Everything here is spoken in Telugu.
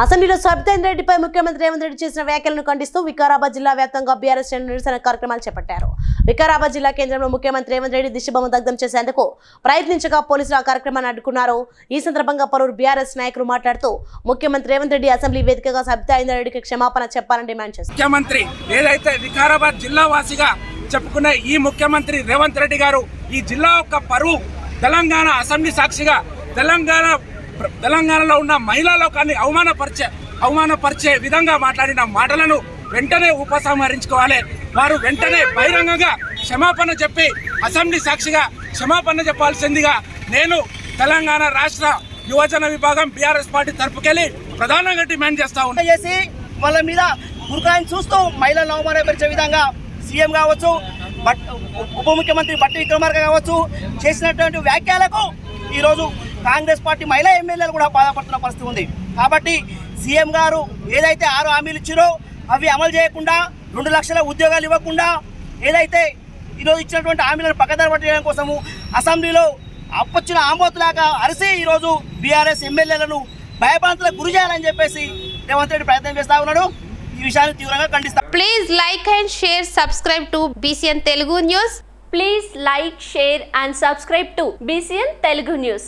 అసెంబ్లీలో సబితా రెడ్డిపై ముఖ్యమంత్రి రేవంత్ రెడ్డి చేసిన వ్యాఖ్యలను ఖండిస్తూ వికారాబాద్ జిల్లా వ్యాప్తంగా బీఆర్ఎస్ నిరసన కార్యక్రమాలు చేపట్టారు. వికారాబాద్ జిల్లా కేంద్రంలో ముఖ్యమంత్రి రేవంత్ రెడ్డి దిష్టిబొమ్మ దగ్ధం చేసేందుకు ప్రయత్నించగా పోలీసులు ఆ కార్యక్రమాన్ని అడ్డుకున్నారు. ఈ సందర్భంగా పలువురు బీఆర్ఎస్ నాయకులు మాట్లాడుతూ ముఖ్యమంత్రి రేవంత్ రెడ్డి అసెంబ్లీ వేదికగా సబితా రెడ్డికి క్షమాపణ చెప్పాలని డిమాండ్ చేశారు. ముఖ్యమంత్రి ఏదైతే వికారాబాద్ జిల్లా వాసిగా చెప్పుకునే ఈ ముఖ్యమంత్రి రేవంత్ రెడ్డి గారు ఈ జిల్లా యొక్క పరువు తెలంగాణ అసెంబ్లీ సాక్షిగా తెలంగాణలో ఉన్న మహిళా లోకాన్ని అవమానపరిచే విధంగా మాట్లాడిన మాటలను వెంటనే ఉపసంహరించుకోవాలి. వారు వెంటనే బహిరంగంగా క్షమాపణ చెప్పి అసెంబ్లీ సాక్షిగా క్షమాపణ చెప్పాల్సిందిగా నేను తెలంగాణ రాష్ట్ర యువజన విభాగం బీఆర్ఎస్ పార్టీ తరపుకెళ్ళి ప్రధానంగా డిమాండ్ చేస్తా ఉన్నాం. వాళ్ళ మీద గురుకాయని చూస్తూ మహిళలను అవమానపరిచే విధంగా సీఎం కావచ్చు, ఉప ముఖ్యమంత్రి బట్టి విక్రమార్క కావచ్చు చేసినటువంటి వ్యాఖ్యలకు ఈరోజు కాంగ్రెస్ పార్టీ మహిళా ఎమ్మెల్యేలు కూడా బాధపడుతున్న పరిస్థితి ఉంది. కాబట్టి సీఎం గారు ఏదైతే 6 హామీలు ఇచ్చారో అవి అమలు చేయకుండా 2 లక్షల ఉద్యోగాలు ఇవ్వకుండా ఏదైతే ఈరోజు ఇచ్చినటువంటి హామీలను పక్కదారి పట్టడం కోసము అసెంబ్లీలో అప్పొచ్చిన ఆమోతులాగా అరిసి ఈరోజు బీఆర్ఎస్ ఎమ్మెల్యేలను భయభ్రాంతులకు గురి చేయాలని చెప్పేసి రేవంత్ రెడ్డి ప్రయత్నం చేస్తా ఉన్నాడు. ఈ విషయాన్ని తీవ్రంగా ఖండిస్తాం. Please like and share, subscribe to BCN Telugu News. Please like, share and subscribe to BCN Telugu News.